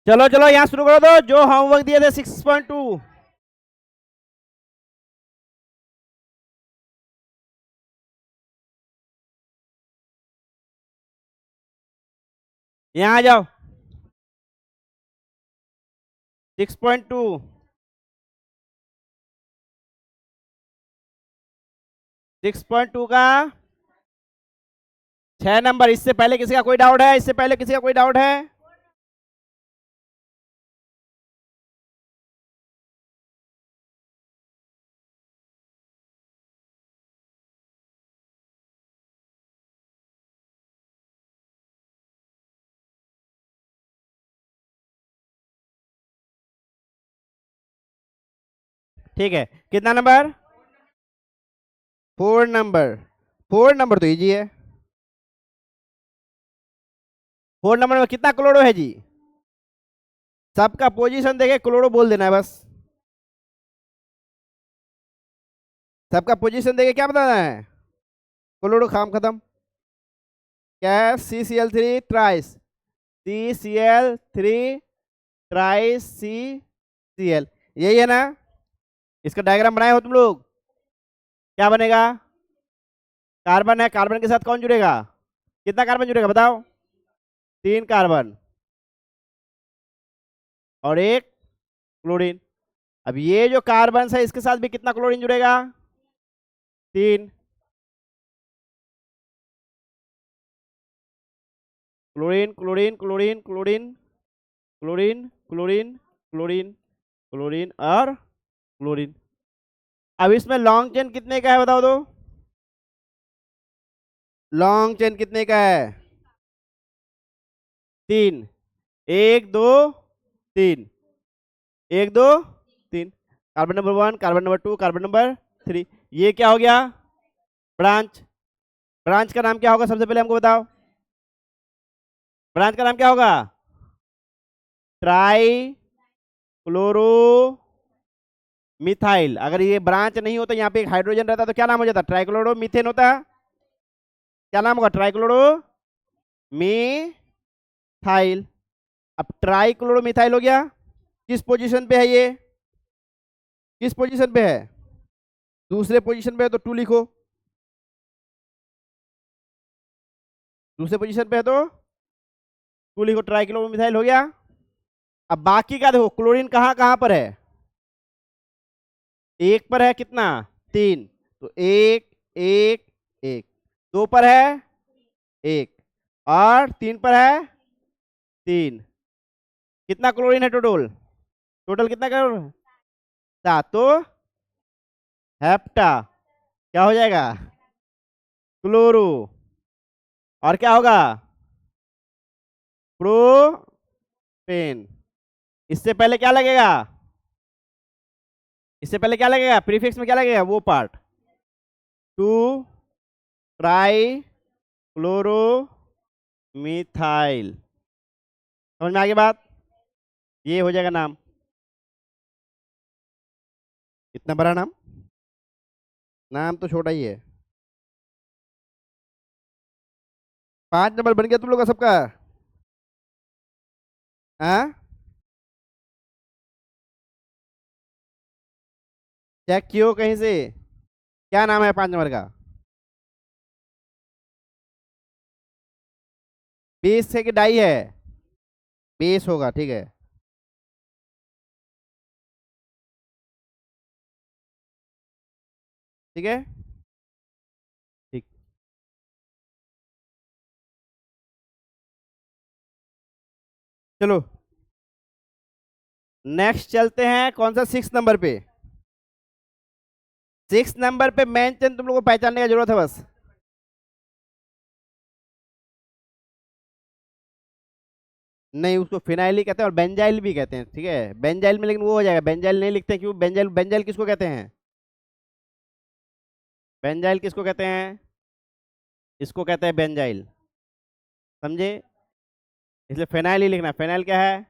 चलो चलो यहाँ शुरू करो दो जो होमवर्क दिए थे 6.2। यहाँ आ जाओ 6.2। 6.2 का 6 नंबर। इससे पहले किसी का कोई डाउट है? इससे पहले किसी का कोई डाउट है? ठीक है, कितना नंबर? 4 नंबर। 4 नंबर तो इजी है। 4 नंबर में कितना क्लोरो है जी? सबका पोजीशन देके क्लोरो बोल देना है बस। सबका पोजीशन देके क्या बताना है? क्लोरो काम खत्म। क्या है? CCl3 ट्राइस। CCl3 ट्राइस CCl, यही है ना? इसका डायग्राम बनाए हो तुम लोग? क्या बनेगा? कार्बन है, कार्बन के साथ कौन जुड़ेगा? कितना कार्बन जुड़ेगा बताओ? 3 कार्बन और एक क्लोरीन। अब ये जो कार्बन है इसके साथ भी कितना क्लोरीन जुड़ेगा? 3। Chlorine chlorine chlorine chlorine chlorine chlorine chlorine chlorine और क्लोरीन। अब इसमें लॉन्ग चेन कितने का है बताओ दो? लॉन्ग चेन कितने का है? 3। 1 2 3। 1 2 3। Carbon number 1, carbon number 2, carbon number 3। ये क्या हो गया? ब्रांच। ब्रांच का नाम क्या होगा सबसे पहले हमको बताओ? ब्रांच का नाम क्या होगा? Try chloro methyl. अगर ये ब्रांच नहीं होता, यहाँ पे एक हाइड्रोजन रहता तो क्या नाम हो जाता? ट्राइक्लोरो मीथेन होता। क्या नाम होगा? Trichloro methyl. अब ट्राइक्लोरो मिथाइल हो गया। किस पोजीशन पे है ये? किस पोजीशन पे है? दूसरे पोजीशन पे है तो 2 लिखो। दूसरे पोजीशन पे है तो 2 लिखो। ट्राइक्लोरो मिथाइल हो गया। अब बाकी का देखो, क्लोरीन कहाँ कहाँ पर है? एक पर है, कितना? 3। तो एक एक एक। 2 पर है 1 और 3 पर है 3। कितना क्लोरीन है टोटल? टोटल कितना क्लोरीन? 7। तो हेप्टा क्या हो जाएगा? क्लोरो। और क्या होगा? प्रोपेन। इससे पहले क्या लगेगा? इससे पहले क्या लगेगा? प्रीफिक्स में क्या लगेगा वो पार्ट? 2 try chloro methyl. समझ में आ गई बात? ये हो जाएगा नाम। इतना बड़ा नाम? नाम तो छोटा ही है। 5 नंबर बन गया तुम लोग का सबका? हाँ, चेक कियो कहीं से? क्या नाम है 5 नंबर का? 20 है कि डाई है? 20 होगा, ठीक है। ठीक है, ठीक। चलो नेक्स्ट चलते हैं। कौन सा? 6 नंबर पे। 6 नंबर पे मेन चेन तुम लोग को पहचानने की जरूरत है बस। नहीं, उसको फिनाइल ही कहते हैं और बेंजाइल भी कहते हैं, ठीक है। बेंजाइल में लेकिन वो हो जाएगा, बेंजाइल नहीं लिखते क्यों? बेंजाइल, बेंजाइल किसको कहते हैं? बेंजाइल किसको कहते हैं? इसको कहते हैं बेंजाइल, समझे? इसलिए फिनाइल ही लिखना। फिनाइल क्या है?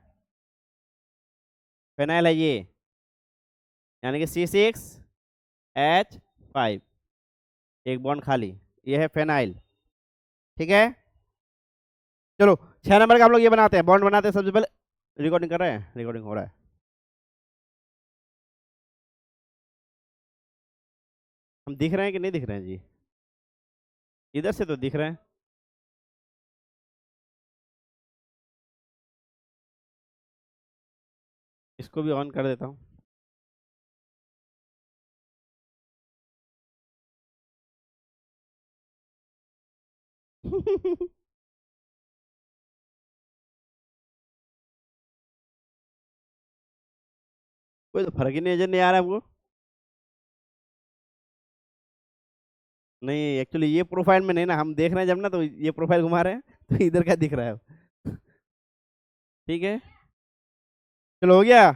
फिनाइल है ये, यानी कि C6H5, एक बॉन्ड खाली, ये है फिनाइल। ठीक है, चलो 6 नंबर का हम लोग ये बनाते हैं, बॉन्ड बनाते हैं सबसे पहले। रिकॉर्डिंग कर रहे हैं, रिकॉर्डिंग हो रहा है। हम दिख रहे हैं कि नहीं दिख रहे हैं जी? इधर से तो दिख रहे हैं। इसको भी ऑन कर देता हूँ। कोई तो फर्क ही नहीं नजर नहीं आ रहा है हमको। नहीं एक्चुअली ये प्रोफाइल में नहीं ना, हम देख रहे हैं जब ना, तो ये प्रोफाइल घुमा रहे हैं तो इधर का दिख रहा है अब। ठीक है, चलो हो गया।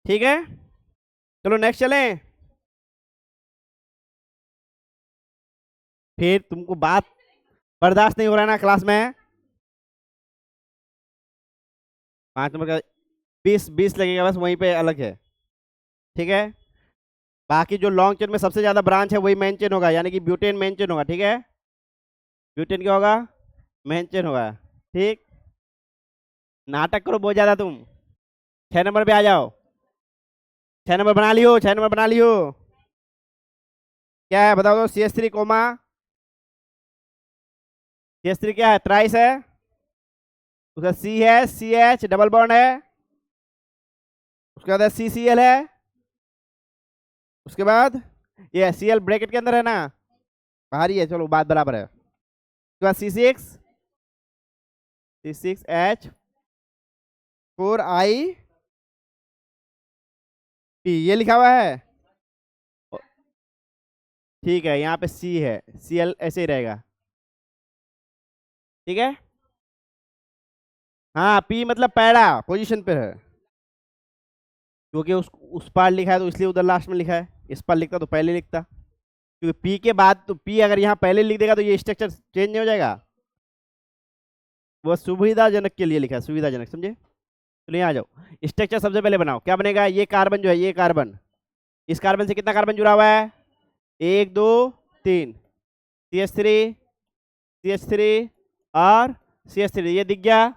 ठीक है, चलो नेक्स्ट चलें। फिर तुमको बात बर्दाश्त नहीं हो रहा है ना क्लास में? 5 नंबर का 20 लगेगा बस, वहीं पे अलग है। ठीक है, बाकी जो लॉन्ग चेन में सबसे ज्यादा ब्रांच है वही मेन चेन होगा, यानी कि ब्यूटेन मेन चेन होगा। ठीक है, ब्यूटेन क्या होगा? मेन चेन होगा। ठीक, नाटक करो बहुत ज्यादा तुम। 6 नंबर पे आ जाओ। 6 नंबर बना लियो, 6 नंबर बना लियो। क्या है बताओ तो? CH3 कोमा, CH3 क्या है? थ्राइस है। उसका C है, CH डबल बॉन्ड है। उसके बाद CCl है। उसके बाद ये Cl ब्रैकेट के अंदर है ना, बाहर ही है, चलो बात बराबर है। उसके बाद C6H4I P, ये लिखा हुआ है। ठीक है, यहाँ पे C है, Cl ऐसे ही रहेगा। ठीक है, हाँ P मतलब पैरा पोजीशन पे है, क्योंकि उस पार लिखा है तो इसलिए उधर लास्ट में लिखा है। इस पार लिखता तो पहले लिखता, क्योंकि P के बाद तो P अगर यहाँ पहले लिख देगा तो ये स्ट्रक्चर चेंज नहीं हो जाएगा। वो सुविधाजनक के लिए लिखा है, सुविधाजनक, समझे? तो यहाँ आ जाओ, स्ट्रक्चर सबसे पहले बनाओ। क्या बनेगा? ये कार्बन जो है, ये कार्बन, इस कार्बन से कितना कार्बन जुड़ा हुआ है? 1 2 3, CH3 और CH3, ये दिख गया।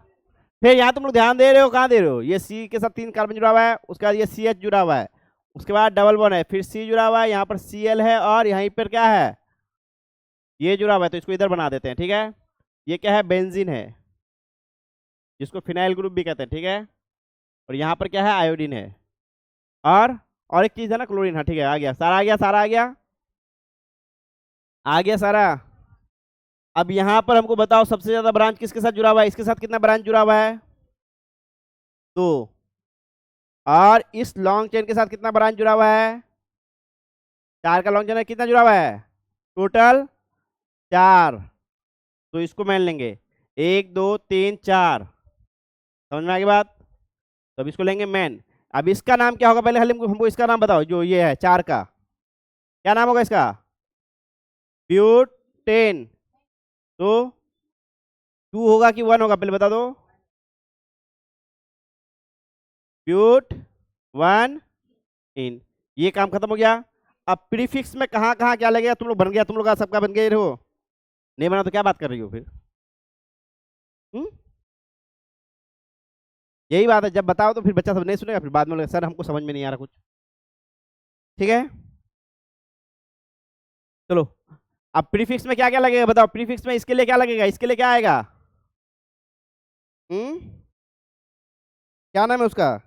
फिर यहाँ तुम लोग ध्यान दे रहे हो, कहाँ दे रहे हो? ये C के साथ 3 कार्बन जुड़ा हुआ है, उसके बाद ये CH जुड़ा हुआ है, उसके बाद डबल बॉन्ड है, फिर C जुड़ा हुआ है, यहाँ पर Cl है, और यहीं पर क्या है? ये जुड़ा हुआ है, तो इसको इधर बना देते हैं। ठीक है, ये क्या है? बेंजीन है, जिसको फिनाइल ग्रुप भी कहते हैं। ठीक है, और यहाँ पर क्या है? आयोडीन है। और एक चीज है ना, क्लोरीन। हाँ ठीक है, आ गया सारा, आ गया सारा, आ गया, आ गया सारा। अब यहाँ पर हमको बताओ सबसे ज्यादा ब्रांच किसके साथ जुड़ा हुआ है? इसके साथ कितना ब्रांच जुड़ा हुआ है? 2। और इस लॉन्ग चेन के साथ कितना ब्रांच जुड़ा हुआ है? 4 का लॉन्ग चेन है, कितना जुड़ा हुआ है टोटल? 4। तो इसको मान लेंगे 1 2 3 4, समझ में आ गई बात? तो अब इसको लेंगे मैन। अब इसका नाम क्या होगा? पहले हमको इसका नाम बताओ, जो ये है 4 का, क्या नाम होगा इसका? ब्यूटेन। तो 2 होगा कि 1 होगा, पहले बता दो। ब्यूट 1 इन, ये काम खत्म हो गया। अब प्रीफिक्स में कहाँ कहाँ क्या लगेगा? तुम लोग बन गया, तुम लोग का सबका बन गए हो। नहीं बना तो क्या बात कर रही हो फिर? हुँ? यही बात है, जब बताओ तो फिर बच्चा सब नहीं सुनेगा, फिर बाद में लगेगा सर हमको समझ में नहीं आ रहा कुछ। ठीक है, चलो अब प्रीफिक्स में क्या क्या लगेगा बताओ? प्रीफिक्स में इसके लिए क्या लगेगा? इसके लिए क्या आएगा? क्या नाम है उसका?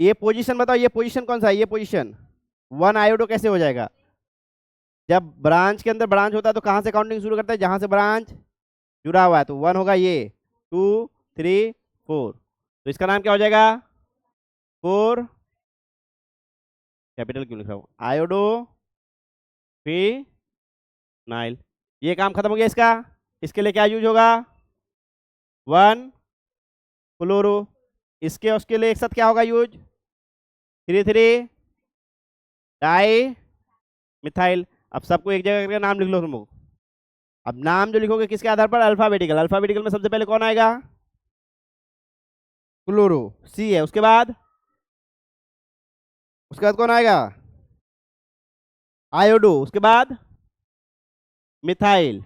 ये पोजीशन बताओ, ये पोजीशन कौन सा है? ये पोजीशन 1 आयोडो कैसे हो जाएगा? जब ब्रांच के अंदर ब्रांच होता है तो कहाँ से काउंटिंग शुरू करता है? जहां से ब्रांच जुड़ा हुआ है, तो 1 होगा, ये 2 3 4, तो इसका नाम क्या हो जाएगा? 4, कैपिटल क्यों लिख रहा हूँ? Iodo phenyl. ये काम खत्म हो गया इसका। इसके लिए क्या यूज होगा? 1 क्लोरो। इसके उसके लिए एक साथ क्या होगा यूज? 3 3 di methyl. अब सबको एक जगह करके नाम लिख लो तुम लोग। अब नाम जो लिखोगे किसके आधार पर? अल्फाबेटिकल। अल्फाबेटिकल में सबसे पहले कौन आएगा? क्लोरो, C है। उसके बाद कौन आएगा? आयोडो, उसके बाद मिथाइल।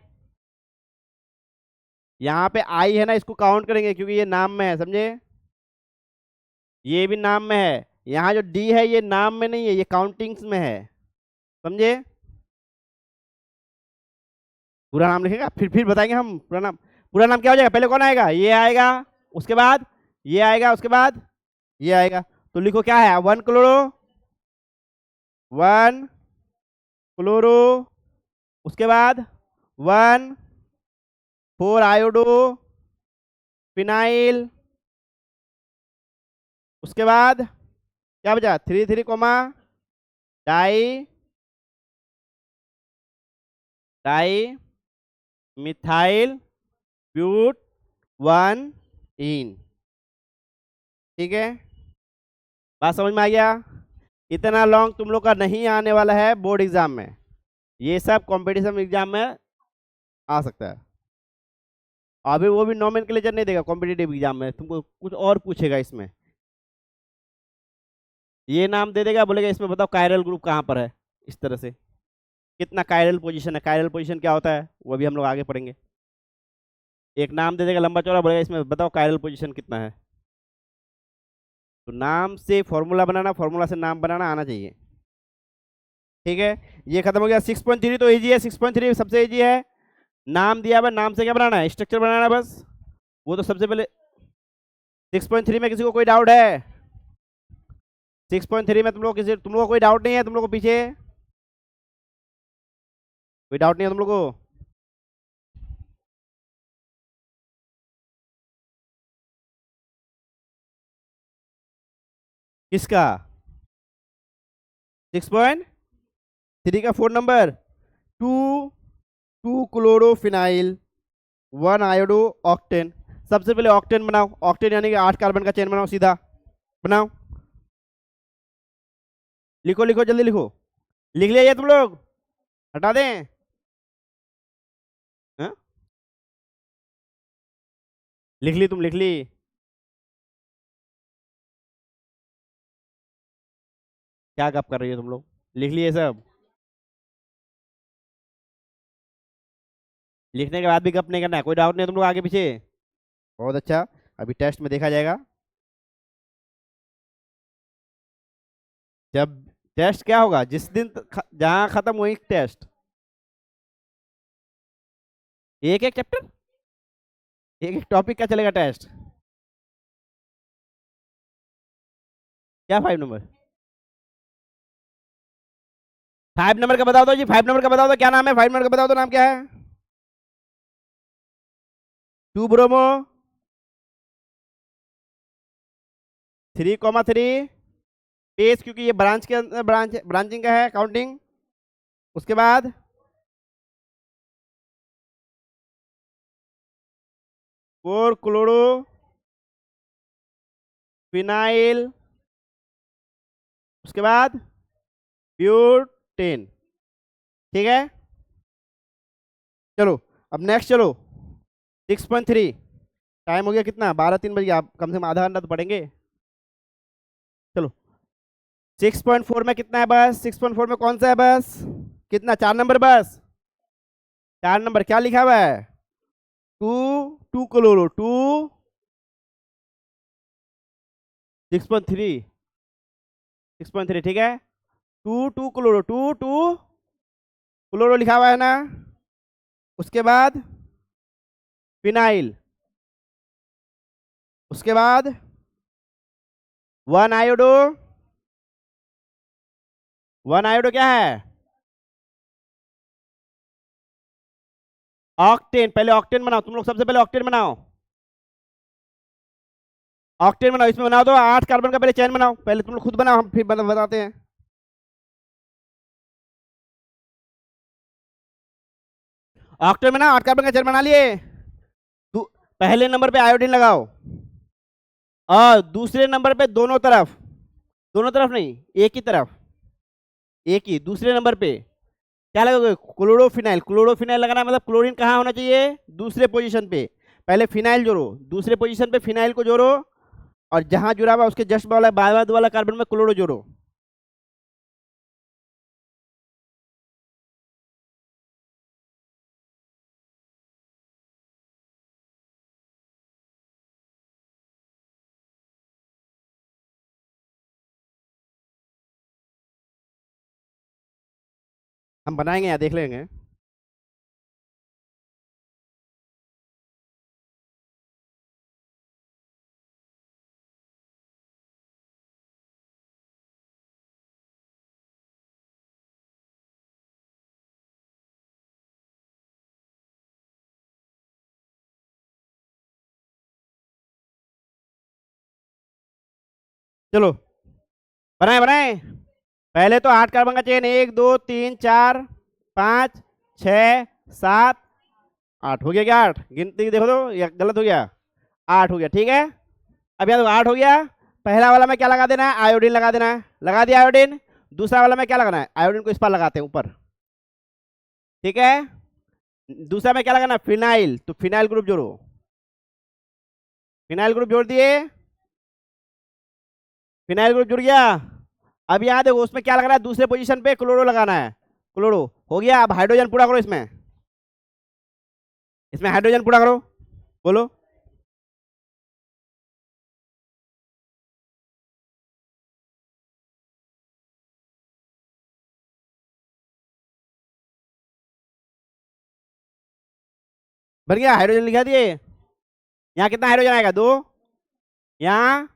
यहाँ पे आई है ना, इसको काउंट करेंगे क्योंकि ये नाम में है, समझे? ये भी नाम में है। यहाँ जो डी है ये नाम में नहीं है, ये काउंटिंग्स में है, समझे? पूरा नाम लिखेगा, फिर बताएंगे हम पूरा नाम। पूरा नाम क्या हो जाएगा? पहले कौन आएगा? ये आएगा, उसके बाद ये आएगा, उसके बाद ये आएगा। तो लिखो क्या है? 1 क्लोरो, 1 क्लोरो, उसके बाद 1,4 आयोडो फिनाइल, उसके बाद क्या बचा? 3,3 डाई डाई मिथाइल ब्यूट 1 इन। ठीक है, बात समझ में आ गया? इतना लॉन्ग तुम लोग का नहीं आने वाला है बोर्ड एग्जाम में, ये सब कॉम्पिटिशन एग्जाम में आ सकता है। अभी वो भी नोमेनक्लेचर नहीं देगा कॉम्पिटिटिव एग्जाम में, तुमको कुछ और पूछेगा इसमें। ये नाम दे देगा, बोलेगा इसमें बताओ कायरल ग्रुप कहाँ पर है, इस तरह से कितना कायरल पोजीशन है, कायरल पोजीशन क्या होता है वो भी हम लोग आगे पढ़ेंगे। एक नाम दे देगा लंबा चौड़ा, बोलेगा इसमें बताओ कायरल पोजीशन कितना है। तो नाम से फॉर्मूला बनाना, फॉर्मूला से नाम बनाना आना चाहिए। ठीक है, ये खत्म हो गया। 6.3 तो इजी है, 6.3 सबसे इजी है। नाम दिया हुआ, नाम से क्या बनाना है? स्ट्रक्चर बनाना है बस, वो तो सबसे पहले। 6.3 में किसी को कोई डाउट है? 6.3 में तुम लोग को कोई डाउट नहीं है? तुम लोग को पीछे कोई डाउट नहीं है तुम लोग को? किसका? 6.3 का 4 नंबर, 2,2 क्लोरोफिनाइल 1 आयोडो ऑक्टेन। सबसे पहले ऑक्टेन बनाओ, ऑक्टेन यानी कि 8 कार्बन का चेन बनाओ, सीधा बनाओ। लिखो लिखो जल्दी लिखो। लिख लिया ये तुम लोग? हटा दें? हाँ? लिख ली? तुम लिख ली? क्या गप कर रही हो तुम लोग? लिख लिए सब? लिखने के बाद भी गप नहीं करना है? कोई डाउट नहीं है तुम लोग आगे पीछे? बहुत अच्छा, अभी टेस्ट में देखा जाएगा। जब टेस्ट क्या होगा? जिस दिन जहां खत्म वही टेस्ट। एक एक चैप्टर, एक एक टॉपिक का चलेगा टेस्ट। क्या 5 नंबर? 5 नंबर का बताओ तो जी, 5 नंबर का बताओ तो क्या नाम है? 5 नंबर का बताओ तो नाम क्या है? 2 ब्रोमो 3,3 पेस, क्योंकि ये ब्रांच के अंदर ब्रांचिंग का है काउंटिंग। उसके बाद 4 क्लोरो फिनाइल, उसके बाद ब्यूटेन। ठीक है, चलो अब नेक्स्ट चलो 6.3। टाइम हो गया कितना? 12 3 बज गया, आप कम से कम आधा घंटा तो पढ़ेंगे। चलो 6.4 में कितना है बस? 6.4 में कौन सा है बस? कितना? 4 नंबर बस। 4 नंबर क्या लिखा हुआ है? 2 क्लोरो 6.3 6.3। ठीक है, 2 क्लोरो 2 क्लोरो लिखा हुआ है ना। उसके बाद फिनाइल, उसके बाद 1 आयोडो। 1 आयोडो क्या है? ऑक्टेन। पहले ऑक्टेन बनाओ तुम लोग, सबसे पहले ऑक्टेन बनाओ। ऑक्टेन बनाओ, इसमें बनाओ तो 8 कार्बन का पहले चेन बनाओ। पहले तुम लोग खुद बनाओ, हम फिर बताते हैं। ऑक्टेन बनाओ, 8 कार्बन का चेन बना लिए। पहले नंबर पे आयोडीन लगाओ, और दूसरे नंबर पे दोनों तरफ, दोनों तरफ नहीं, एक ही तरफ, एक ही। दूसरे नंबर पे क्या लगोगे? क्लोरोफिनाइल। क्लोरोफिनाइल लगाना मतलब क्लोरीन कहाँ होना चाहिए? दूसरे पोजीशन पे। पहले फिनाइल जोड़ो, दूसरे पोजीशन पे फिनाइल को जोड़ो, और जहां जुड़ा हुआ उसके जस्ट वाला बाद वाला कार्बन में क्लोरो जोड़ो। हम बनाएंगे या देख लेंगे। चलो बनाए बनाए। पहले तो 8 कार्बन का चेन, 1 2 3 4 5 6 7 8 हो गया क्या? 8 गिनती देखो तो, या गलत हो गया? 8 हो गया, ठीक है। अब यहाँ तो 8 हो गया। पहला वाला में क्या लगा देना है? आयोडीन लगा देना है। लगा दिया आयोडीन। दूसरा वाला में क्या लगाना है? आयोडीन को इस पर लगाते हैं ऊपर, ठीक है। दूसरा में क्या लगाना है? फिनाइल। तो फिनाइल ग्रुप जोड़ो, फिनाइल ग्रुप जोड़ दिए, फिनाइल ग्रुप जुड़ गया। अब यहाँ देखो उसमें क्या लगाना है? दूसरे पोजीशन पे क्लोरो लगाना है। क्लोरो हो गया। अब हाइड्रोजन पूरा करो इसमें, इसमें हाइड्रोजन पूरा करो। बोलो। बन गया? हाइड्रोजन लिखा दिए। यहाँ कितना हाइड्रोजन आएगा? 2। यहाँ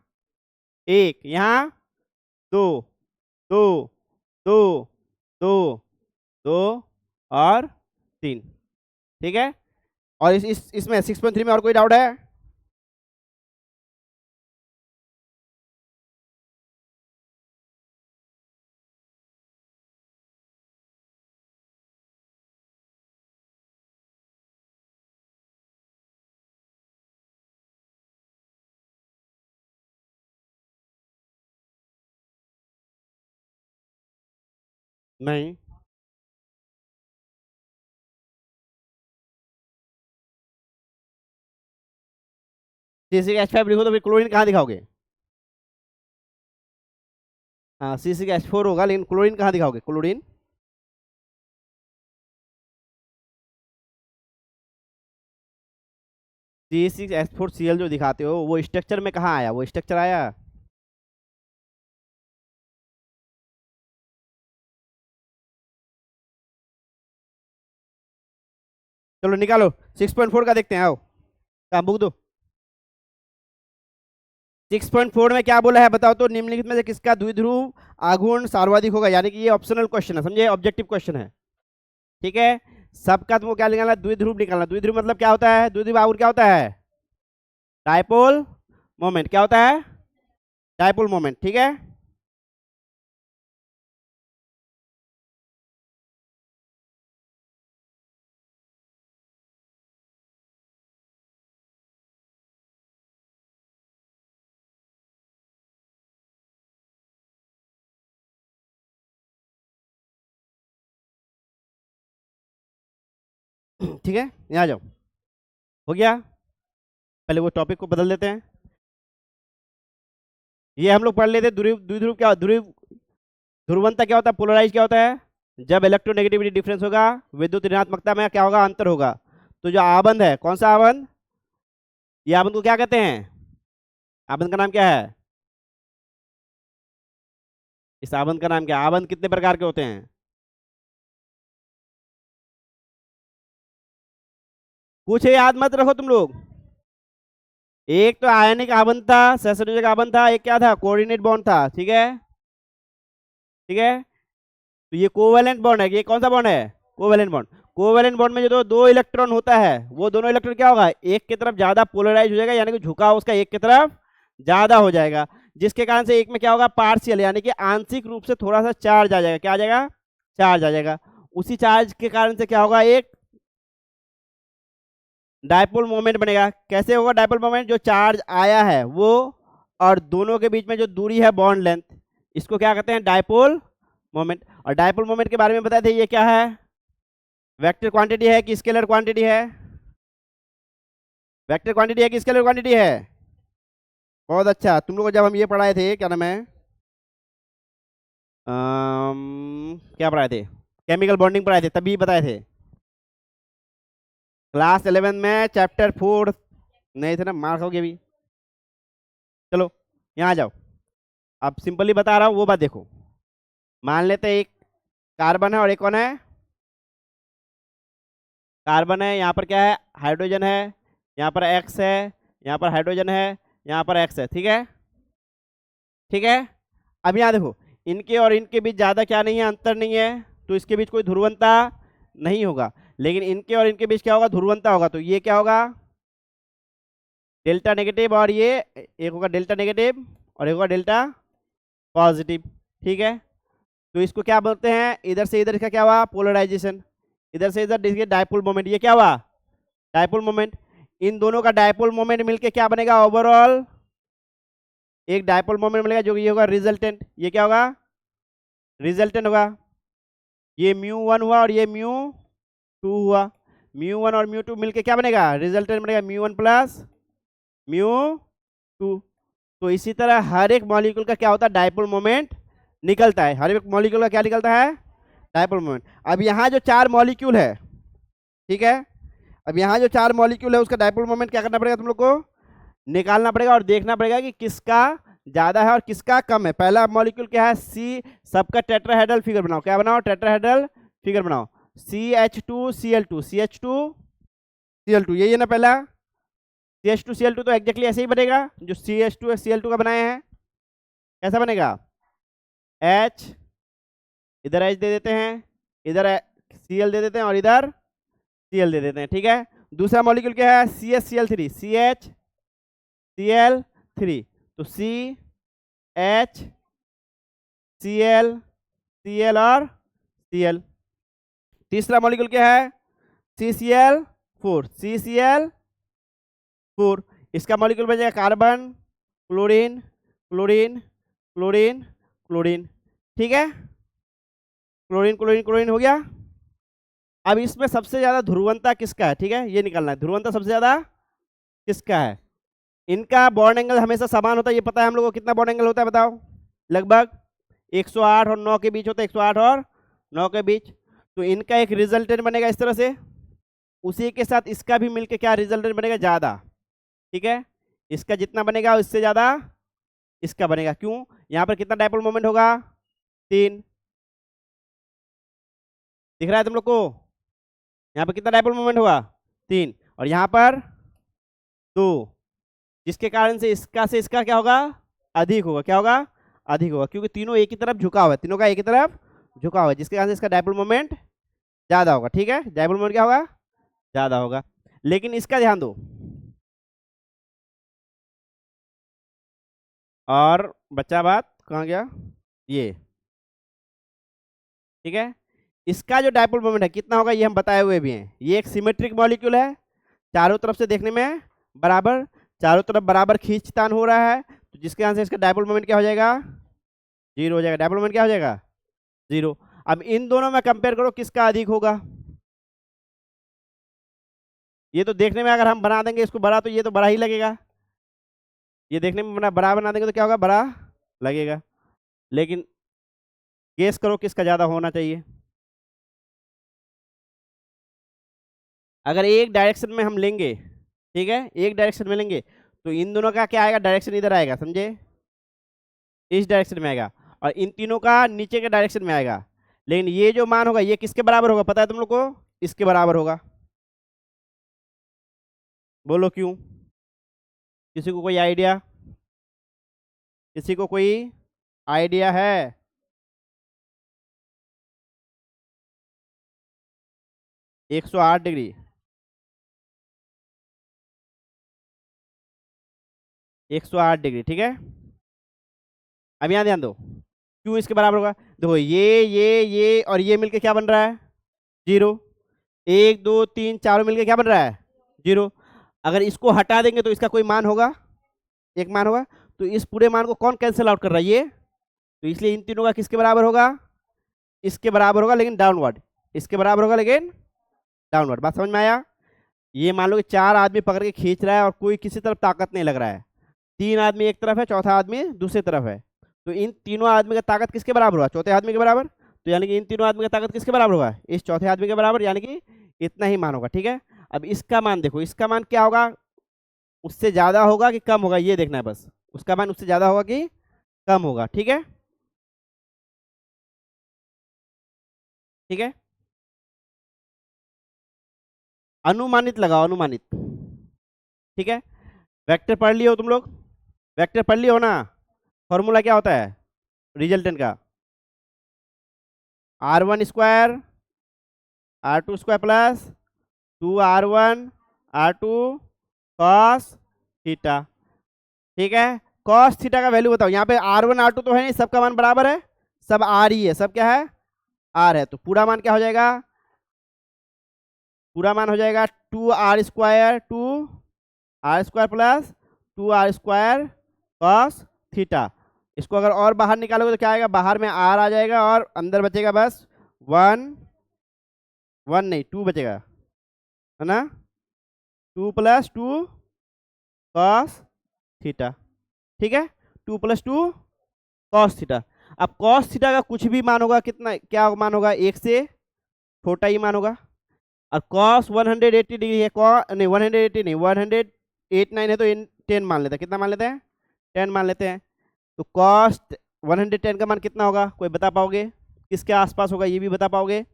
1, यहाँ 2, 2, 2, 2, 2 और 3, ठीक है। और इसमें 6.3 में और कोई डाउट है? नहीं। C6H5 लिखो तो फिर क्लोरीन कहाँ दिखाओगे? हाँ, C6H4 होगा, लेकिन क्लोरीन कहाँ दिखाओगे? क्लोरीन C6H4Cl जो दिखाते हो वो स्ट्रक्चर में कहाँ आया? वो स्ट्रक्चर आया? चलो निकालो। 6.4 का देखते हैं, आओ। काम बुक दो। 6.4 में क्या बोला है बताओ तो? निम्नलिखित में से किसका द्विध्रुव आघूर्ण सर्वाधिक होगा? यानी कि ये ऑप्शनल क्वेश्चन है, समझे? ऑब्जेक्टिव क्वेश्चन है, ठीक है। सबका तुमको क्या निकालना? द्विध्रुव निकालना। द्विध्रुव मतलब क्या होता है? द्विध्रुव आघूर्ण क्या होता है? Dipole moment. क्या होता है? डायपोल मोमेंट, ठीक है। ठीक है, यहाँ जाओ। हो गया। पहले वो टॉपिक को बदल देते हैं। ये हम लोग पढ़ लेते। ध्रुव द्विध्रुव क्या? ध्रुव ध्रुवंता क्या होता है? पोलराइज क्या होता है? जब इलेक्ट्रोनेगेटिविटी डिफरेंस होगा, विद्युत ऋणात्मकता में क्या होगा? अंतर होगा। तो जो आबंध है, कौन सा आबंध? ये आबंध को क्या कहते हैं? आबंध का नाम क्या है? इस आबंध का नाम क्या है? आबंध कितने प्रकार के होते हैं? कुछ याद मत रखो तुम लोग। एक तो आयनिक आबंध था, सहसंयोजक आबंध था, एक क्या था? कोऑर्डिनेट बॉन्ड था, ठीक है। ठीक है। तो ये कोवैलेंट बॉन्ड है। ये कौन सा बॉन्ड है? Covalent bond. कोवैलेंट बॉन्ड में जो दो इलेक्ट्रॉन होता है, वो दोनों इलेक्ट्रॉन क्या होगा? एक की तरफ ज्यादा पोलराइज हो जाएगा, यानी कि झुकाव उसका एक की तरफ ज्यादा हो जाएगा, जिसके कारण से एक में क्या होगा? पार्शियल, यानी कि आंशिक रूप से थोड़ा सा चार्ज आ जाएगा। क्या आ जाएगा? चार्ज आ जाएगा। उसी चार्ज के कारण से क्या होगा? एक डायपोल मोमेंट बनेगा। कैसे होगा डायपोल मोमेंट? जो चार्ज आया है वो और दोनों के बीच में जो दूरी है, बॉन्ड लेंथ, इसको क्या कहते हैं? Dipole moment. और डायपोल मोमेंट के बारे में बताए थे, ये क्या है? वेक्टर क्वांटिटी है कि स्केलर क्वांटिटी है? वेक्टर क्वांटिटी है कि स्केलर क्वांटिटी है? बहुत अच्छा। तुम लोग को जब हम ये पढ़ाए थे, क्या नाम है, क्या पढ़ाए थे? केमिकल बॉन्डिंग पढ़ाए थे, तभी बताए थे। क्लास 11 में चैप्टर 4 नहीं थे ना, मार खाओगे अभी। चलो यहाँ जाओ। अब सिंपली बता रहा हूँ, वो बात देखो। मान लेते हैं एक कार्बन है और एक कौन है? कार्बन है, यहाँ पर क्या है, हाइड्रोजन है, यहाँ पर एक्स है, यहाँ पर हाइड्रोजन है, यहाँ पर एक्स है। ठीक है, ठीक है। अब यहाँ देखो, इनके और इनके बीच ज़्यादा क्या नहीं है, अंतर नहीं है, तो इसके बीच कोई ध्रुवंता नहीं होगा। लेकिन इनके और इनके बीच क्या होगा, ध्रुवंता होगा। तो ये क्या होगा, डेल्टा नेगेटिव, और ये एक होगा डेल्टा नेगेटिव और एक होगा डेल्टा पॉजिटिव। ठीक है, तो इसको क्या बोलते हैं, इधर से इधर इसका क्या हुआ, पोलराइजेशन, इधर से इधर देखिए डायपोल मोमेंट, ये क्या हुआ, डायपोल मोमेंट। इन दोनों का डायपोल मोमेंट मिलके क्या बनेगा, ओवरऑल एक डायपोल मोमेंट मिलेगा, जो ये होगा रिजल्टेंट। ये क्या होगा, रिजल्टेंट होगा। ये μ1 हुआ और ये μ2 हुआ। μ1 और μ2 मिलके क्या बनेगा, रिजल्टेंट बनेगा μ1 प्लस μ2। तो इसी तरह हर एक मॉलिक्यूल का क्या होता है, डायपोल मोमेंट निकलता है। हर एक मॉलिक्यूल का क्या निकलता है, डायपोल मोमेंट। अब यहाँ जो 4 मॉलिक्यूल है, ठीक है, अब यहाँ जो 4 मॉलिक्यूल है उसका डायपोल मोमेंट क्या करना पड़ेगा तुम लोग को, निकालना पड़ेगा और देखना पड़ेगा कि किसका ज्यादा है और किसका कम है। पहला मॉलिक्यूल क्या है, सी, सबका टेट्राहेड्रल फिगर बनाओ। क्या बनाओ, टेट्राहेड्रल फिगर बनाओ। CH2Cl2, CH2Cl2, यही है ना पहला। CH2Cl2 तो एग्जैक्टली ऐसे ही बनेगा जो CH2Cl2 का बनाए हैं। कैसा बनेगा, H, इधर H दे देते हैं, इधर Cl दे देते हैं और इधर Cl दे देते हैं। ठीक है, दूसरा मॉलिक्यूल क्या है, CHCl3, CHCl3, तो CH, Cl, Cl और Cl। तीसरा मॉलिक्यूल क्या है, CCl4, CCl4, इसका मॉलिक्यूल बन जाएगा carbon, chlorine, chlorine, chlorine, chlorine. ठीक है, क्लोरीन क्लोरीन क्लोरीन हो गया। अब इसमें सबसे ज्यादा ध्रुवंता किसका है, ठीक है, ये निकालना है, ध्रुवंता सबसे ज्यादा किसका है। इनका बॉन्ड एंगल हमेशा समान होता है, ये पता है हम लोगों को। कितना बॉन्ड एंगल होता है बताओ, लगभग 108 और 9 के बीच होता है, 108 और 9 के बीच। तो इनका एक रिजल्टेंट बनेगा इस तरह से, उसी के साथ इसका भी मिलके क्या रिजल्टेंट बनेगा, ज़्यादा। ठीक है, इसका जितना बनेगा इससे ज़्यादा इसका बनेगा। क्यों, यहाँ पर कितना डायपोल मोमेंट होगा, 3, दिख रहा है तुम लोग को, यहाँ पर कितना डायपोल मोमेंट होगा, 3, और यहाँ पर 2, जिसके कारण से इसका क्या होगा, अधिक होगा। क्या होगा, अधिक होगा, क्योंकि तीनों एक ही तरफ झुका हुआ है, तीनों का एक ही तरफ झुका हुआ है, जिसके कारण से इसका डायपोल मोमेंट ज़्यादा होगा। ठीक है, डायपोल मोमेंट क्या होगा, ज़्यादा होगा। लेकिन इसका ध्यान दो, और बच्चा बात कहाँ गया, ये, ठीक है, इसका जो डायपोल मोमेंट है कितना होगा, ये हम बताए हुए भी हैं। ये एक सिमेट्रिक मॉलिक्यूल है, चारों तरफ से देखने में बराबर, चारों तरफ बराबर खींचतान हो रहा है, तो जिसके कारण से इसका डायपोल मोमेंट क्या हो जाएगा, 0 हो जाएगा। डायपोल मोमेंट क्या हो जाएगा, 0। अब इन दोनों में कंपेयर करो किसका अधिक होगा। ये तो देखने में अगर हम बना देंगे इसको बड़ा, तो ये तो बड़ा ही लगेगा। ये देखने में बड़ा बना देंगे तो क्या होगा, बड़ा लगेगा। लेकिन गेस करो किसका ज़्यादा होना चाहिए। अगर एक डायरेक्शन में हम लेंगे, ठीक है, एक डायरेक्शन में लेंगे, तो इन दोनों का क्या आएगा, डायरेक्शन इधर आएगा, समझे, इस डायरेक्शन में आएगा, और इन तीनों का नीचे के डायरेक्शन में आएगा। लेकिन ये जो मान होगा ये किसके बराबर होगा, पता है तुम लोग को, इसके बराबर होगा। बोलो क्यों, किसी को कोई आइडिया, किसी को कोई आइडिया है। 108 डिग्री, 108 डिग्री, ठीक है। अब यहाँ ध्यान दो, क्यों इसके बराबर होगा, देखो ये और ये मिलके क्या बन रहा है, 0, 1 2 3 चारों मिलके क्या बन रहा है, 0। अगर इसको हटा देंगे तो इसका कोई मान होगा, एक मान होगा, तो इस पूरे मान को कौन कैंसिल आउट कर रहा है, ये, तो इसलिए इन तीनों का किसके बराबर होगा, इसके बराबर होगा, लेकिन डाउनवर्ड, इसके बराबर होगा लेकिन डाउनवर्ड। बात समझ में आया। ये मान लो कि 4 आदमी पकड़ के खींच रहा है और कोई किसी तरफ ताकत नहीं लग रहा है, 3 आदमी एक तरफ है, चौथा आदमी दूसरी तरफ है, तो इन तीनों आदमी का ताकत किसके बराबर होगा, चौथे आदमी के बराबर। तो यानी कि इन तीनों आदमी का ताकत किसके बराबर होगा, इस चौथे आदमी के बराबर, यानी कि इतना ही मान होगा। ठीक है, अब इसका मान देखो, इसका मान क्या होगा, उससे ज़्यादा होगा कि कम होगा, ये देखना है बस, उसका मान उससे ज़्यादा होगा कि कम होगा। ठीक है, ठीक है। अनुमानित लगाओ, अनुमानित। ठीक है, वेक्टर पढ़ लियो तुम लोग, वेक्टर पढ़ लियो ना। फॉर्मूला क्या होता है रिजल्टेंट का? R1 square R2 square plus 2R1 R2 cos theta. ठीक है, कॉस थीटा का वैल्यू बताओ। यहाँ पे R1 R2 तो है नहीं, सबका मान बराबर है, सब R ही है, सब क्या है, R है। तो पूरा मान क्या हो जाएगा? पूरा मान हो जाएगा 2R square, 2R square plus 2R square cos theta. इसको अगर और बाहर निकालोगे तो क्या आएगा? बाहर में R आ जाएगा और अंदर बचेगा बस 1 नहीं 2 बचेगा, है ना? 2 + 2 कॉस थीटा। ठीक है, 2 + 2 कॉस थीटा। अब कॉस थीटा का कुछ भी मान होगा, कितना क्या मान होगा? 1 से छोटा ही मान होगा। और कॉस 180 डिग्री है, नहीं 180 नहीं 189 है, तो 10 मान लेते हैं। कितना मान लेते हैं? 10 मान लेते हैं। तो कॉस 110 का मान कितना होगा? कोई बता पाओगे? किसके आसपास होगा, ये भी बता पाओगे?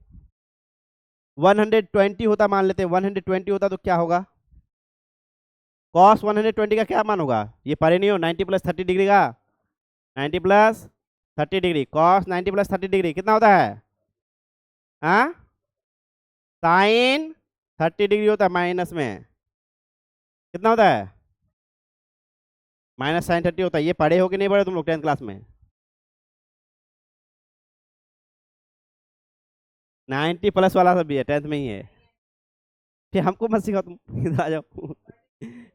120 होता मान लेते हैं, 120 होता तो क्या होगा? कॉस 120 का क्या मान होगा? ये पढ़े नहीं हो? 90 + 30 डिग्री का, 90 + 30 डिग्री, कॉस 90 + 30 डिग्री कितना होता है? हाँ, साइन 30 डिग्री होता है, माइनस में कितना होता है? माइनस साइन 30 होता है। ये पढ़े हो कि नहीं पढ़े तुम लोग 10th क्लास में? 90+ वाला सब भी है, 10th में ही है। फिर हमको मत सिखाओ तुम, इधर आ जाओ।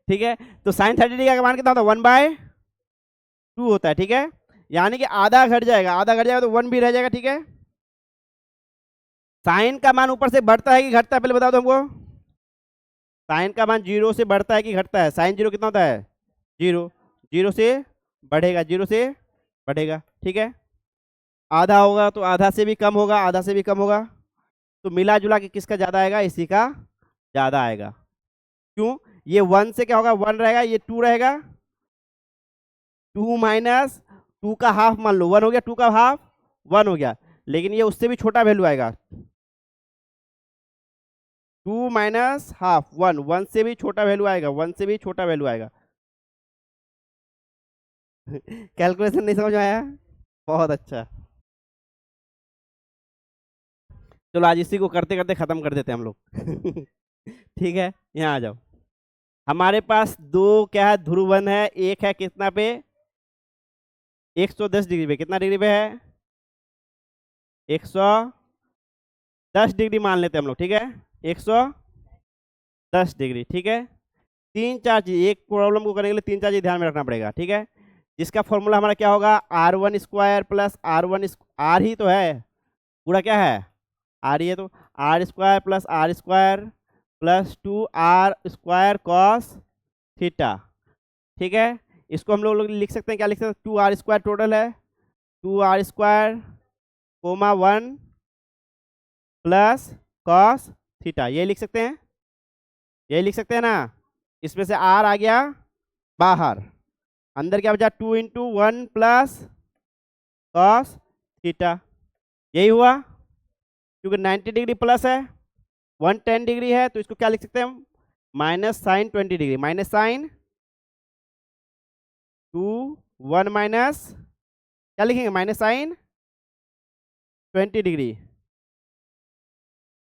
ठीक है, तो साइन 30 डिग्री का मान कितना होता है? 1/2 होता है। ठीक है, यानी कि आधा घट जाएगा, आधा घट जाएगा तो 1 भी रह जाएगा। ठीक है, साइन का मान ऊपर से बढ़ता है कि घटता है, पहले बताओ तो हमको। साइन का मान 0 से बढ़ता है कि घटता है? साइन 0 कितना होता है? 0। 0 से बढ़ेगा, 0 से बढ़ेगा। ठीक है, आधा होगा तो आधा से भी कम होगा, आधा से भी कम होगा। तो मिला जुला के किसका ज़्यादा आएगा? इसी का ज़्यादा आएगा। क्यों? ये 1 से क्या होगा? 1 रहेगा, ये 2 रहेगा। 2 - 2 का हाफ मान लो, 1 हो गया, 2 का हाफ 1 हो गया। लेकिन ये उससे भी छोटा वैल्यू आएगा। 2 - हाफ 1, 1 से भी छोटा वैल्यू आएगा, 1 से भी छोटा वैल्यू आएगा। कैलकुलेशन नहीं समझ में आया? बहुत अच्छा। चलो आज इसी को करते करते खत्म कर देते हैं हम लोग। ठीक है, यहाँ आ जाओ। हमारे पास दो क्या है? ध्रुवन है। एक है कितना पे? 110 डिग्री पे। कितना डिग्री पे है? 110 डिग्री मान लेते हैं हम लोग। ठीक है, 110 डिग्री। ठीक है, तीन चार चीज, एक प्रॉब्लम को करने के लिए तीन चार चीज ध्यान में रखना पड़ेगा। ठीक है, जिसका फॉर्मूला हमारा क्या होगा? R1 स्क्वायर प्लस R ही तो है, पूरा क्या है? R ही है। तो R square plus R square plus 2R square cos theta. ठीक है, इसको हम लोग लिख सकते हैं, क्या लिख सकते हैं? 2R स्क्वायर टोटल है, 2R square comma 1 plus cos theta. ये लिख सकते हैं, ये लिख सकते हैं ना। इसमें से R आ गया बाहर, अंदर क्या बचा? 2 × 1 प्लस कॉस थीटा। यही हुआ, क्योंकि 90 डिग्री प्लस है, 110 डिग्री है, तो इसको क्या लिख सकते हैं हम? Minus sine 20 degree, minus sine 2 1 minus क्या लिखेंगे? Minus sine 20 degree.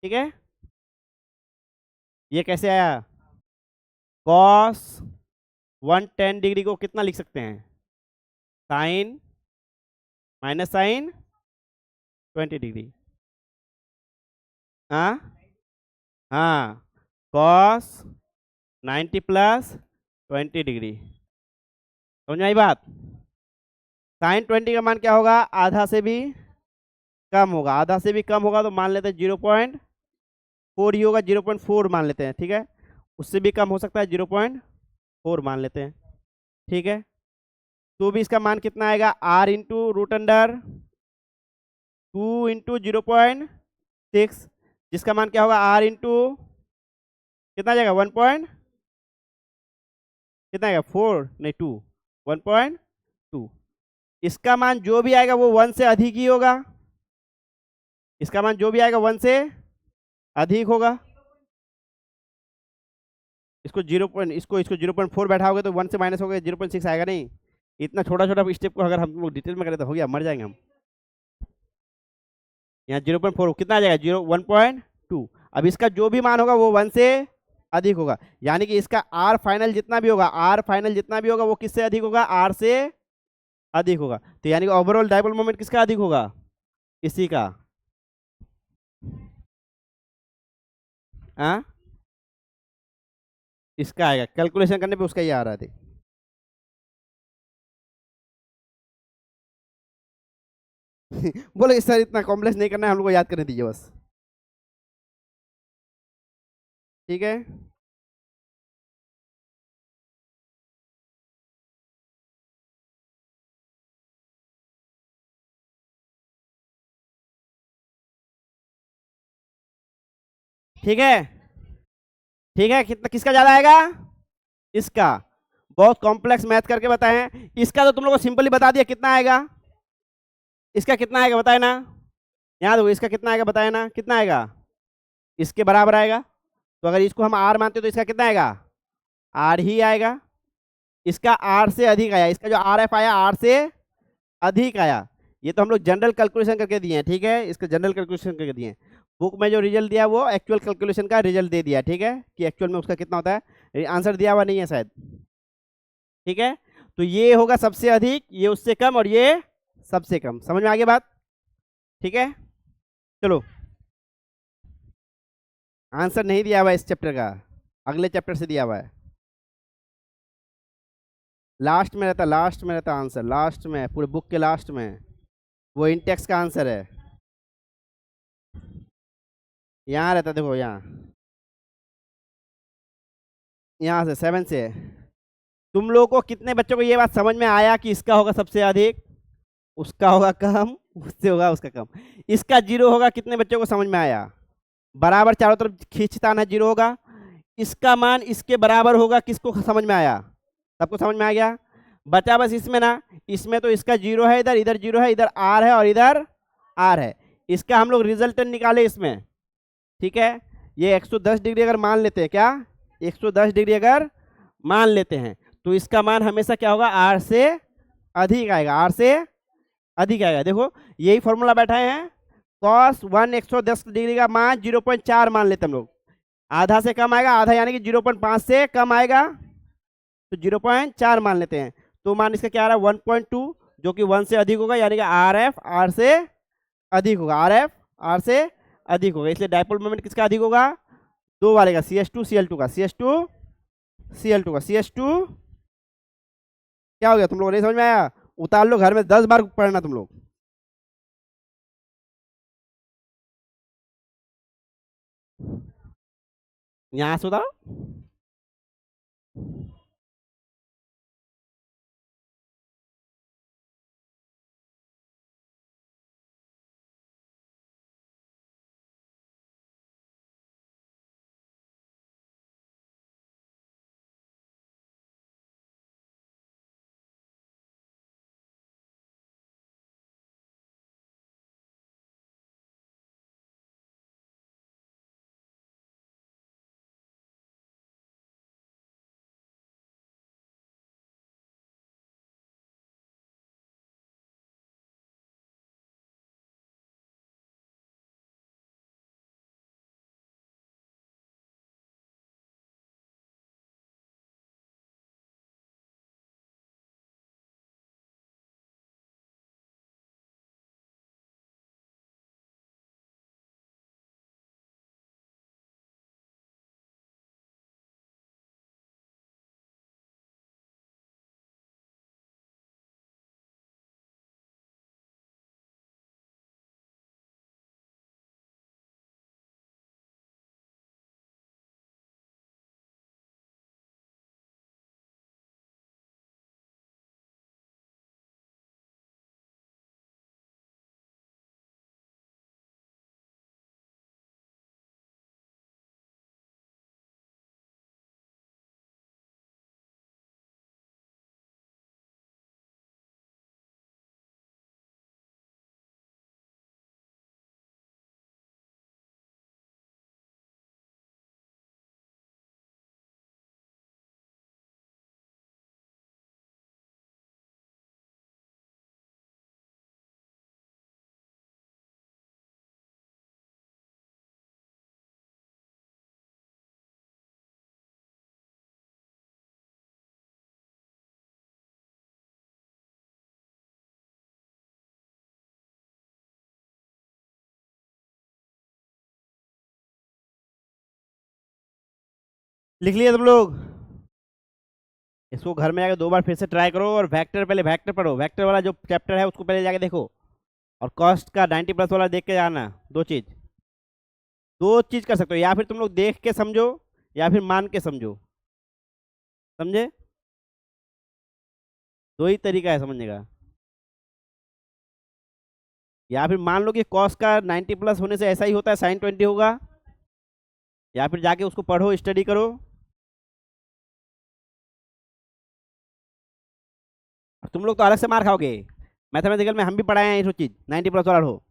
ठीक है, ये कैसे आया? कॉस 110 डिग्री को कितना लिख सकते हैं? Sine minus sine 20 degree. हाँ हाँ, कॉस 90 + 20 डिग्री। समझ में आई बात? साइन 20 का मान क्या होगा? आधा से भी कम होगा, आधा से भी कम होगा तो मान लेते हैं 0.4 ही होगा, 0.4 मान लेते हैं। ठीक है, उससे भी कम हो सकता है, 0.4 मान लेते हैं। ठीक है, तो भी इसका मान कितना आएगा? R into root under 2 into 0.6, जिसका मान क्या होगा? R इंटू कितना जाएगा? 1 पॉइंट कितना आएगा? 4 नहीं 2, 1.2। इसका मान जो भी आएगा वो 1 से अधिक ही होगा, इसका मान जो भी आएगा 1 से अधिक होगा। इसको 0.4 बैठाओगे तो 1 से माइनस हो गया 0.6 आएगा नहीं। इतना छोटा छोटा स्टेप को अगर हम लोग डिटेल में करें तो हो गया, मर जाएंगे हम। यहाँ 0.4 कितना आ जाएगा 1.2। अब इसका जो भी मान होगा वो 1 से अधिक होगा, यानी कि इसका आर फाइनल जितना भी होगा, वो किससे अधिक होगा, आर से अधिक होगा। तो यानी कि ओवरऑल डाइपोल मोमेंट किसका अधिक होगा, इसी का। हाँ, इसका आएगा, कैलकुलेशन करने पे उसका ही आ रहा था। बोले सर इतना कॉम्प्लेक्स नहीं करना है, हम लोग को याद करने दीजिए बस। ठीक है, ठीक है, ठीक है। कितना किसका ज्यादा आएगा, इसका। बहुत कॉम्प्लेक्स मैथ करके बताए हैं, इसका तो तुम लोग को सिंपली बता दिया कितना आएगा। इसका कितना आएगा बताए ना, याद हो, इसका कितना आएगा बताए ना, कितना आएगा, इसके बराबर आएगा। तो अगर इसको हम आर मानते तो इसका कितना आएगा, आर ही आएगा। इसका आर से अधिक आया, इसका जो आर एफ आया आर से अधिक आया। ये तो हम लोग जनरल कैलकुलेशन करके दिए हैं, ठीक है, इसका जनरल कैलकुलेशन करके दिए हैं। बुक में जो रिजल्ट दिया वो एक्चुअल कैलकुलेशन का रिजल्ट दे दिया, ठीक है, कि एक्चुअल में उसका कितना होता है, आंसर दिया हुआ नहीं है शायद। ठीक है, तो ये होगा सबसे अधिक, ये उससे कम, और ये सबसे कम। समझ में आ गई बात, ठीक है। चलो, आंसर नहीं दिया हुआ है इस चैप्टर का, अगले चैप्टर से दिया हुआ है। लास्ट में रहता आंसर, लास्ट में, पूरे बुक के लास्ट में। वो इंटेक्स का आंसर है, यहाँ रहता, देखो यहाँ से 7 से। तुम लोगों को कितने बच्चों को ये बात समझ में आया कि इसका होगा सबसे अधिक, उसका होगा कम, उससे होगा उसका कम। इसका 0 होगा, कितने बच्चों को समझ में आया, बराबर चारों तरफ खींचतान है, 0 होगा। इसका मान इसके बराबर होगा, किसको समझ में आया, सबको समझ में आ गया। बचा बस इसमें ना, इसमें तो इसका 0 है, इधर इधर 0 है, इधर आर है और इधर आर है। इसका हम लोग रिजल्टेंट निकाले इसमें, ठीक है। ये 110 डिग्री अगर मान लेते हैं, क्या 110 डिग्री अगर मान लेते हैं, तो इसका मान हमेशा क्या होगा, आर से अधिक आएगा, आर से अधिक आएगा। देखो यही फॉर्मूला बैठाए हैं, cos 1 110 डिग्री का मान 0.4 मान लेते हम लोग, आधा से कम आएगा, आधा यानी कि 0.5 से कम आएगा, तो 0.4 मान लेते हैं। तो मान इसका क्या आ रहा है 1.2, जो कि 1 से अधिक होगा, यानी कि आर एफ आर से अधिक होगा, आर एफ आर से अधिक होगा। इसलिए डाइपोल मोमेंट किसका अधिक होगा, दो वाले का, CH2 Cl2 का, CH2 Cl2 का। CH2 क्या हो गया, तुम लोग नहीं समझ में आया, उतार लो, घर में 10 बार पढ़ना तुम लोग। यहाँ से उतारो। लिख लिया तुम लोग? इसको घर में जाकर 2 बार फिर से ट्राई करो, और वेक्टर, पहले वेक्टर पढ़ो, वेक्टर वाला जो चैप्टर है उसको पहले जाके देखो, और कॉस्ट का 90+ वाला देख के जाना। दो चीज कर सकते हो, या फिर तुम लोग देख के समझो या फिर मान के समझो, समझे? दो ही तरीका है समझने का। या फिर मान लो कि कॉस का 90+ होने से ऐसा ही होता है, साइन 20 होगा, या फिर जाके उसको पढ़ो, स्टडी करो। तुम लोग तो अलग से मार खाओगे, मैथमेटिकल में हम भी पढ़ाए हैं ये सब चीज, 90+ वाला हो।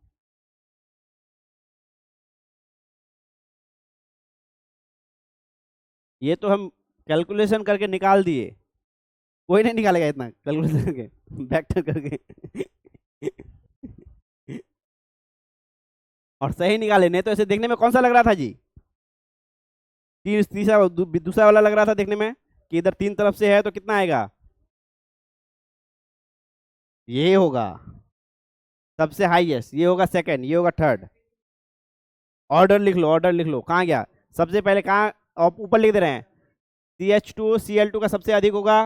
ये तो हम कैलकुलेशन करके निकाल दिए, कोई नहीं निकालेगा इतना कैलकुलेशन करके, वेक्टर करके। और सही निकाले, नहीं तो ऐसे देखने में कौन सा लग रहा था जी? तीसरा दूसरा वाला लग रहा था देखने में, कि इधर 3 तरफ से है तो कितना आएगा? ये होगा सबसे हाईएस्ट, ये होगा सेकंड, ये होगा थर्ड। ऑर्डर लिख लो, ऑर्डर लिख लो, कहाँ गया? सबसे पहले कहाँ? ऊपर लिख दे रहे हैं, CH2Cl2 का सबसे अधिक होगा,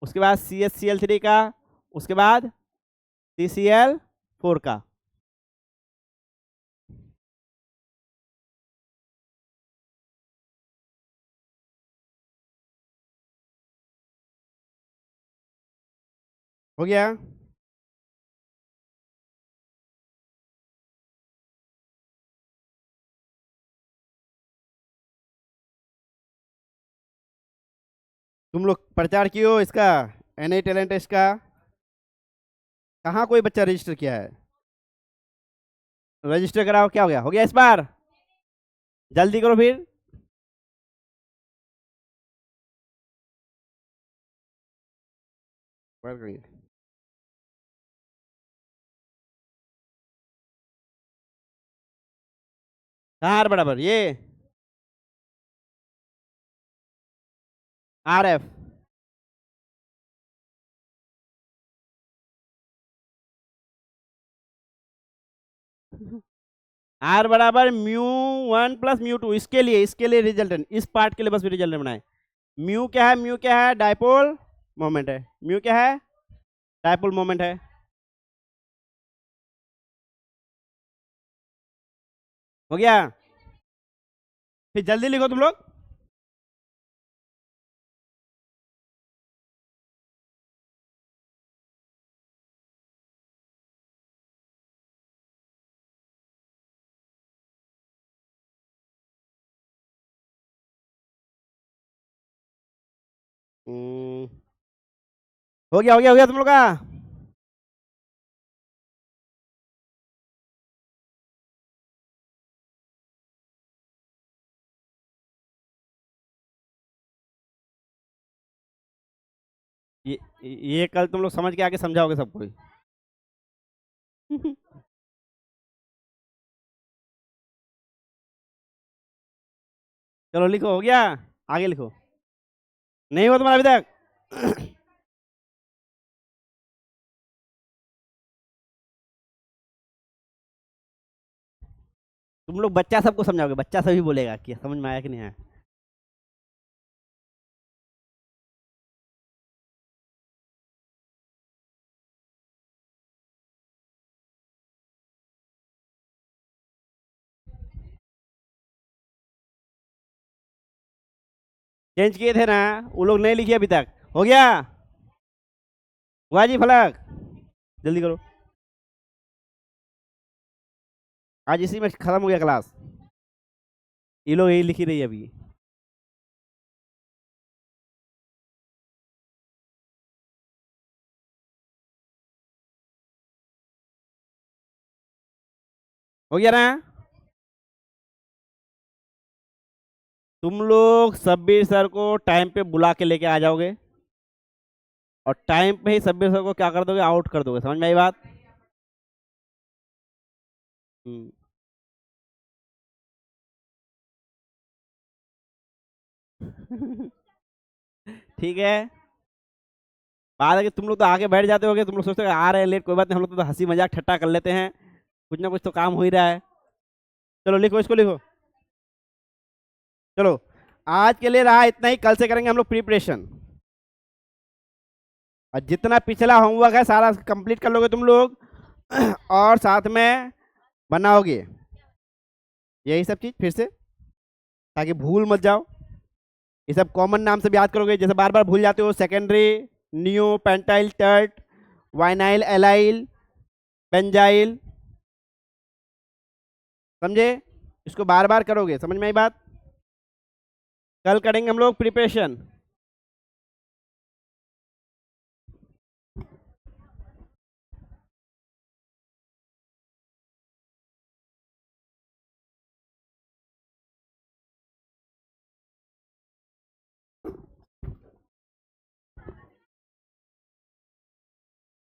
उसके बाद CH3Cl का, उसके बाद CCl4 का। हो गया? तुम लोग प्रचार कियो इसका, NI टैलेंट टेस्ट का? कहाँ कोई बच्चा रजिस्टर किया है? रजिस्टर कराओ, क्या हो गया? हो गया इस बार? जल्दी करो फिर। कहाँ बराबर? ये RF। R बराबर μ1 + μ2, इसके लिए रिजल्टेंट, इस पार्ट के लिए बस रिजल्टेंट बनाए। म्यू क्या है? म्यू क्या है? डायपोल मोमेंट है। म्यू क्या है? डायपोल मोमेंट है। हो गया? फिर जल्दी लिखो तुम लोग। हो गया, हो गया, हो गया तुम लोग का? ये कल तुम लोग समझ के आके समझाओगे सबको। चलो लिखो, हो गया? आगे लिखो। नहीं हुआ तुम्हारा अभी तक? तुम लोग बच्चा सबको समझाओगे, बच्चा सभी बोलेगा कि समझ में आया कि नहीं आया। चेंज किए थे ना, वो लोग नहीं लिखे अभी तक। हो गया? हुआ जी फलक? जल्दी करो, आज इसी में खत्म हो गया क्लास। ये लोग यही लिखी रही है अभी। हो गया ना? तुम लोग सब्बीर सर को टाइम पे बुला के लेके आ जाओगे, और टाइम पे ही सब्बीर सर को क्या कर दोगे? आउट कर दोगे। समझ में आई बात? हम्म। ठीक है। बात है कि तुम लोग तो आगे बैठ जाते होगे, तुम लोग सोचते हो आ रहे हैं लेट, कोई बात नहीं, हम लोग तो हंसी मजाक ठट्टा कर लेते हैं, कुछ ना कुछ तो काम हो ही रहा है। चलो लिखो, इसको लिखो। चलो, आज के लिए रहा इतना ही, कल से करेंगे हम लोग प्रिपरेशन। और जितना पिछला होमवर्क है सारा कंप्लीट कर लोगे तुम लोग और साथ में बनाओगे यही सब चीज़ फिर से, ताकि भूल मत जाओ। ये सब कॉमन नाम से भी याद करोगे, जैसे बार बार भूल जाते हो, secondary, neo, pentyl, tert, वाइनाइल, allyl, benzyl. समझे? इसको बार बार करोगे, समझ में आई बात? कल करेंगे हम लोग प्रिपरेशन।